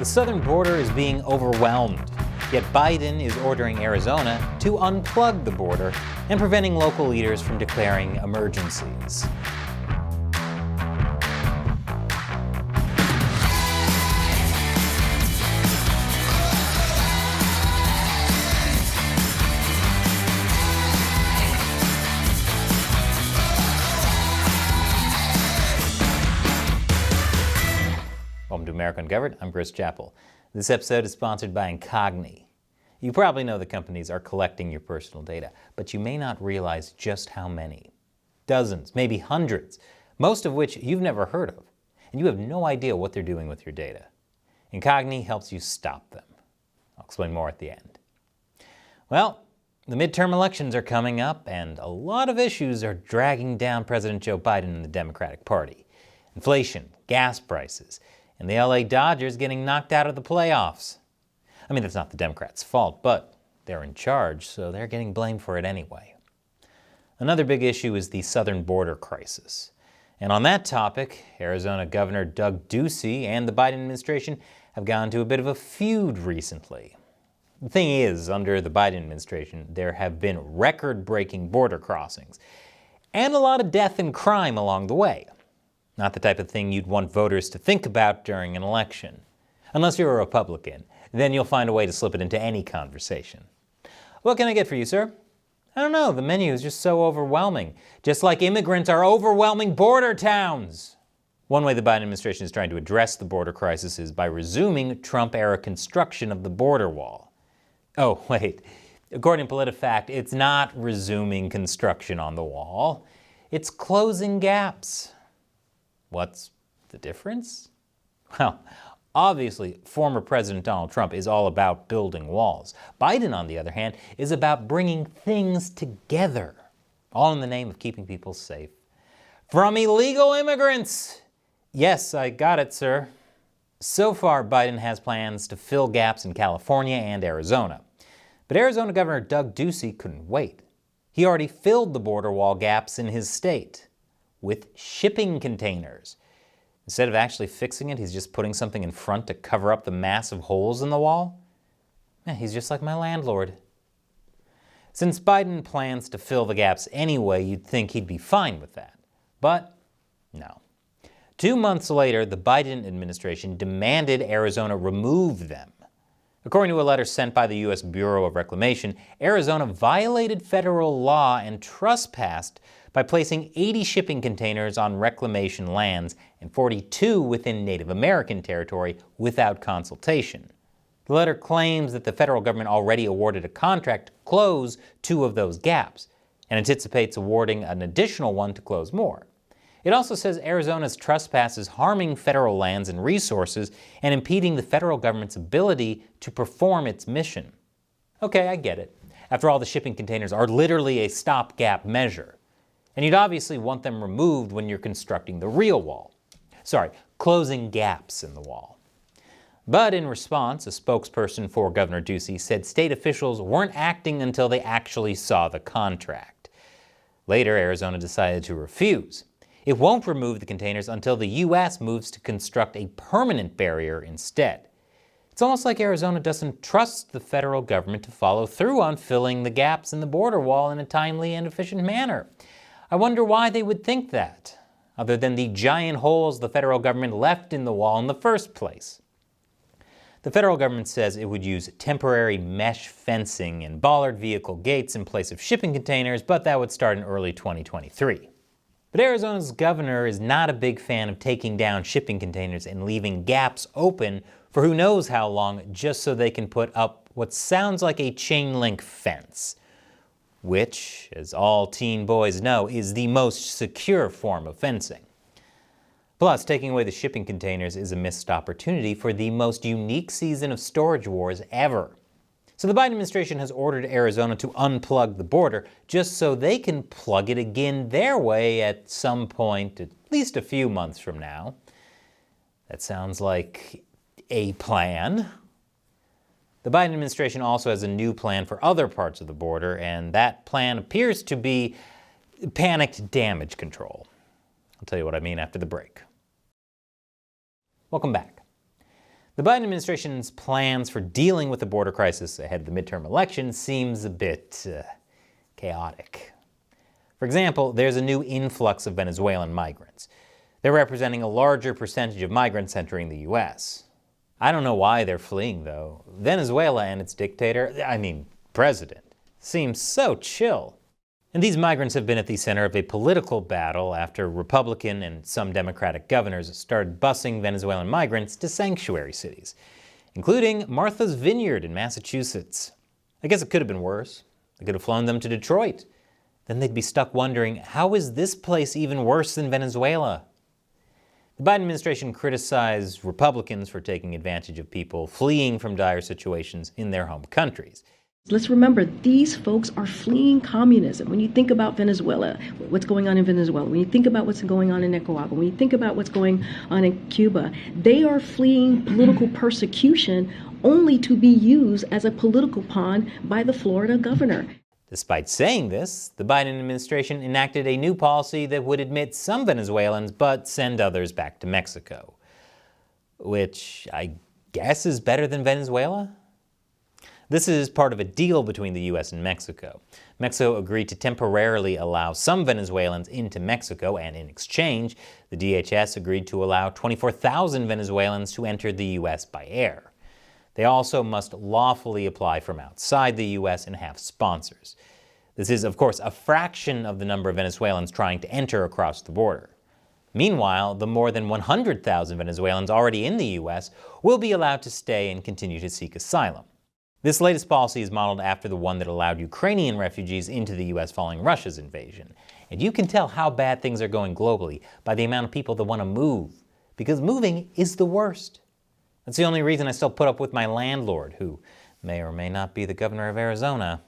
The southern border is being overwhelmed, yet Biden is ordering Arizona to unplug the border and preventing local leaders from declaring emergencies. Welcome to America Uncovered. I'm Chris Chappell. This episode is sponsored by Incogni. You probably know the companies are collecting your personal data, but you may not realize just how many. Dozens, maybe hundreds, most of which you've never heard of, and you have no idea what they're doing with your data. Incogni helps you stop them. I'll explain more at the end. Well, the midterm elections are coming up, and a lot of issues are dragging down President Joe Biden and the Democratic Party. Inflation, gas prices, and the LA Dodgers getting knocked out of the playoffs. I mean, that's not the Democrats' fault, but they're in charge, so they're getting blamed for it anyway. Another big issue is the southern border crisis. And on that topic, Arizona Governor Doug Ducey and the Biden administration have gone into a bit of a feud recently. The thing is, under the Biden administration, there have been record-breaking border crossings and a lot of death and crime along the way. Not the type of thing you'd want voters to think about during an election. Unless you're a Republican, then you'll find a way to slip it into any conversation. What can I get for you, sir? I don't know, the menu is just so overwhelming. Just like immigrants are overwhelming border towns. One way the Biden administration is trying to address the border crisis is by resuming Trump-era construction of the border wall. Oh, wait. According to PolitiFact, it's not resuming construction on the wall. It's closing gaps. What's the difference? Well, obviously, former President Donald Trump is all about building walls. Biden, on the other hand, is about bringing things together, all in the name of keeping people safe from illegal immigrants. Yes, I got it, sir. So far, Biden has plans to fill gaps in California and Arizona. But Arizona Governor Doug Ducey couldn't wait. He already filled the border wall gaps in his state with shipping containers. Instead of actually fixing it, he's just putting something in front to cover up the massive holes in the wall. Yeah, he's just like my landlord. Since Biden plans to fill the gaps anyway, you'd think he'd be fine with that. But no. 2 months later, the Biden administration demanded Arizona remove them. According to a letter sent by the U.S. Bureau of Reclamation, Arizona violated federal law and trespassed by placing 80 shipping containers on reclamation lands and 42 within Native American territory without consultation. The letter claims that the federal government already awarded a contract to close 2 of those gaps and anticipates awarding an additional one to close more. It also says Arizona's trespass is harming federal lands and resources and impeding the federal government's ability to perform its mission. Okay, I get it. After all, the shipping containers are literally a stopgap measure. And you'd obviously want them removed when you're constructing the real wall. Closing gaps in the wall. But in response, a spokesperson for Governor Ducey said state officials weren't acting until they actually saw the contract. Later, Arizona decided to refuse. It won't remove the containers until the U.S. moves to construct a permanent barrier instead. It's almost like Arizona doesn't trust the federal government to follow through on filling the gaps in the border wall in a timely and efficient manner. I wonder why they would think that, other than the giant holes the federal government left in the wall in the first place. The federal government says it would use temporary mesh fencing and bollard vehicle gates in place of shipping containers, but that would start in early 2023. But Arizona's governor is not a big fan of taking down shipping containers and leaving gaps open for who knows how long just so they can put up what sounds like a chain link fence, which, as all teen boys know, is the most secure form of fencing. Plus, taking away the shipping containers is a missed opportunity for the most unique season of storage wars ever. So the Biden administration has ordered Arizona to unplug the border just so they can plug it again their way at some point, at least a few months from now. That sounds like a plan. The Biden administration also has a new plan for other parts of the border, and that plan appears to be panicked damage control. I'll tell you what I mean after the break. Welcome back. The The Biden administration's plans for dealing with the border crisis ahead of the midterm election seems a bit chaotic. For example, there's a new influx of Venezuelan migrants. They're representing a larger percentage of migrants entering the U.S. I don't know why they're fleeing, though. Venezuela and its president, seems so chill. And these migrants have been at the center of a political battle after Republican and some Democratic governors started busing Venezuelan migrants to sanctuary cities, including Martha's Vineyard in Massachusetts. I guess it could have been worse. They could have flown them to Detroit. Then they'd be stuck wondering, how is this place even worse than Venezuela? The Biden administration criticized Republicans for taking advantage of people fleeing from dire situations in their home countries. Let's remember, these folks are fleeing communism. When you think about Venezuela, what's going on in Venezuela, when you think about what's going on in Nicaragua, when you think about what's going on in Cuba, they are fleeing political persecution only to be used as a political pawn by the Florida governor. Despite saying this, the Biden administration enacted a new policy that would admit some Venezuelans but send others back to Mexico, which I guess is better than Venezuela? This is part of a deal between the U.S. and Mexico. Mexico agreed to temporarily allow some Venezuelans into Mexico, and in exchange, the DHS agreed to allow 24,000 Venezuelans to enter the U.S. by air. They also must lawfully apply from outside the U.S. and have sponsors. This is, of course, a fraction of the number of Venezuelans trying to enter across the border. Meanwhile, the more than 100,000 Venezuelans already in the U.S. will be allowed to stay and continue to seek asylum. This latest policy is modeled after the one that allowed Ukrainian refugees into the U.S. following Russia's invasion. And you can tell how bad things are going globally by the amount of people that want to move, because moving is the worst. That's the only reason I still put up with my landlord, who may or may not be the governor of Arizona.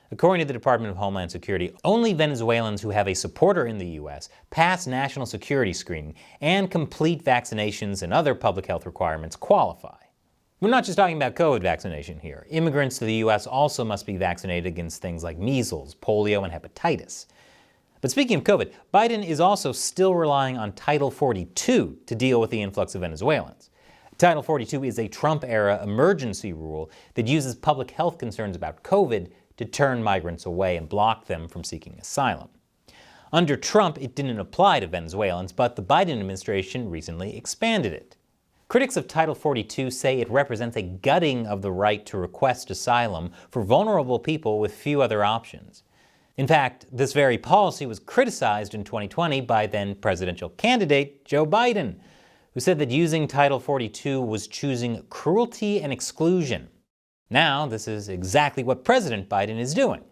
According to the Department of Homeland Security, only Venezuelans who have a supporter in the U.S. pass national security screening and complete vaccinations and other public health requirements qualify. We're not just talking about COVID vaccination here. Immigrants to the U.S. also must be vaccinated against things like measles, polio, and hepatitis. But speaking of COVID, Biden is also still relying on Title 42 to deal with the influx of Venezuelans. Title 42 is a Trump-era emergency rule that uses public health concerns about COVID to turn migrants away and block them from seeking asylum. Under Trump, it didn't apply to Venezuelans, but the Biden administration recently expanded it. Critics of Title 42 say it represents a gutting of the right to request asylum for vulnerable people with few other options. In fact, this very policy was criticized in 2020 by then presidential candidate Joe Biden, who said that using Title 42 was choosing cruelty and exclusion. Now, this is exactly what President Biden is doing.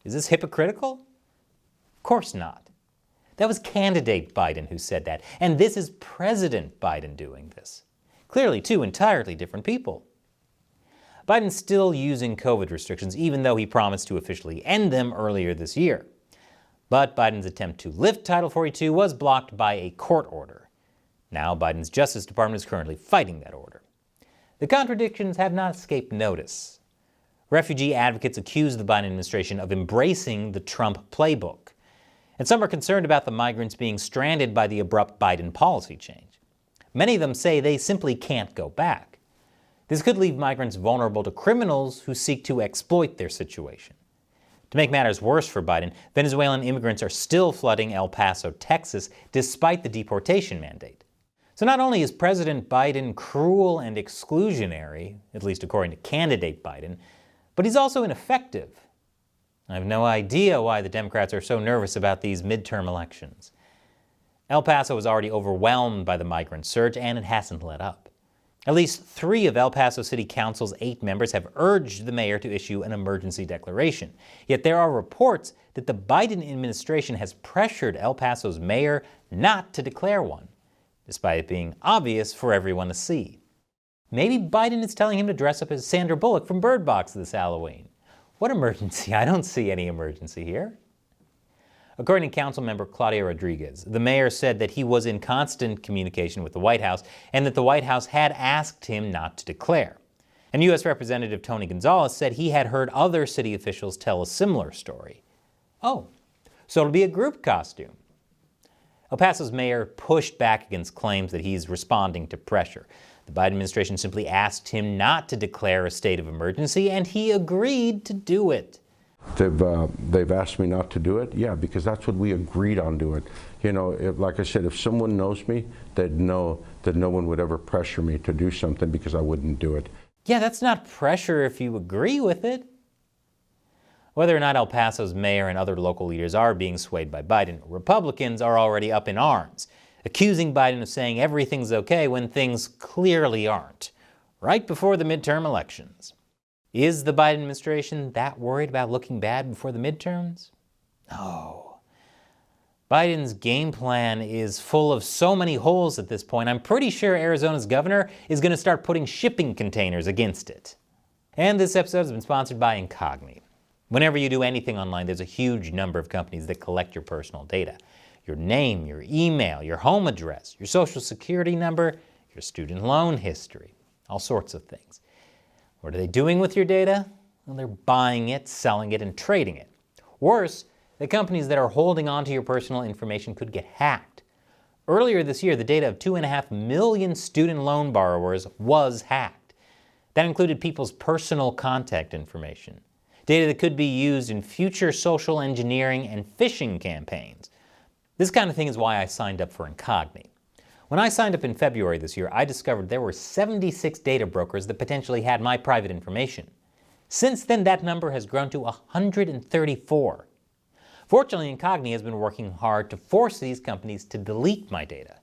Is this hypocritical? Of course not. That was candidate Biden who said that, and this is President Biden doing this. Clearly, two entirely different people. Biden's still using COVID restrictions, even though he promised to officially end them earlier this year. But Biden's attempt to lift Title 42 was blocked by a court order. Now, Biden's Justice Department is currently fighting that order. The contradictions have not escaped notice. Refugee advocates accuse the Biden administration of embracing the Trump playbook. And some are concerned about the migrants being stranded by the abrupt Biden policy change. Many of them say they simply can't go back. This could leave migrants vulnerable to criminals who seek to exploit their situation. To make matters worse for Biden, Venezuelan immigrants are still flooding El Paso, Texas, despite the deportation mandate. So not only is President Biden cruel and exclusionary, at least according to candidate Biden, but he's also ineffective. I have no idea why the Democrats are so nervous about these midterm elections. El Paso is already overwhelmed by the migrant surge, and it hasn't let up. At least 3 of El Paso City Council's 8 members have urged the mayor to issue an emergency declaration. Yet there are reports that the Biden administration has pressured El Paso's mayor not to declare one, despite it being obvious for everyone to see. Maybe Biden is telling him to dress up as Sandra Bullock from Bird Box this Halloween. What emergency? I don't see any emergency here. According to Councilmember Claudia Rodriguez, the mayor said that he was in constant communication with the White House and that the White House had asked him not to declare. And U.S. Representative Tony Gonzalez said he had heard other city officials tell a similar story. Oh, so it'll be a group costume. El Paso's mayor pushed back against claims that he's responding to pressure. The Biden administration simply asked him not to declare a state of emergency, and he agreed to do it. They've asked me not to do it? Yeah, because that's what we agreed on doing. You know, like I said, if someone knows me, they'd know that no one would ever pressure me to do something because I wouldn't do it. Yeah, that's not pressure if you agree with it. Whether or not El Paso's mayor and other local leaders are being swayed by Biden, Republicans are already up in arms, accusing Biden of saying everything's okay when things clearly aren't, right before the midterm elections. Is the Biden administration that worried about looking bad before the midterms? No. Biden's game plan is full of so many holes at this point, I'm pretty sure Arizona's governor is going to start putting shipping containers against it. And this episode has been sponsored by Incogni. Whenever you do anything online, there's a huge number of companies that collect your personal data. Your name, your email, your home address, your social security number, your student loan history, all sorts of things. What are they doing with your data? Well, they're buying it, selling it, and trading it. Worse, the companies that are holding onto your personal information could get hacked. Earlier this year, the data of 2.5 million student loan borrowers was hacked. That included people's personal contact information, data that could be used in future social engineering and phishing campaigns. This kind of thing is why I signed up for Incogni. When I signed up in February this year, I discovered there were 76 data brokers that potentially had my private information. Since then, that number has grown to 134. Fortunately, Incogni has been working hard to force these companies to delete my data.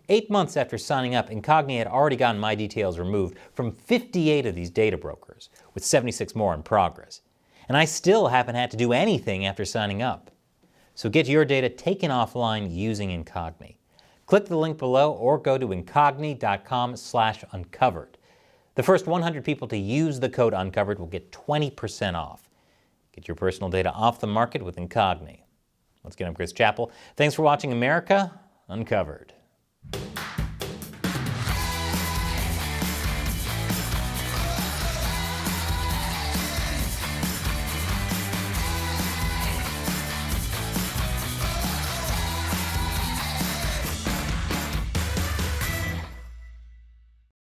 8 months after signing up, Incogni had already gotten my details removed from 58 of these data brokers, with 76 more in progress. And I still haven't had to do anything after signing up. So get your data taken offline using Incogni. Click the link below or go to incogni.com/uncovered. The first 100 people to use the code UNCOVERED will get 20% off. Get your personal data off the market with Incogni. Once again, I'm Chris Chappell. Thanks for watching America Uncovered.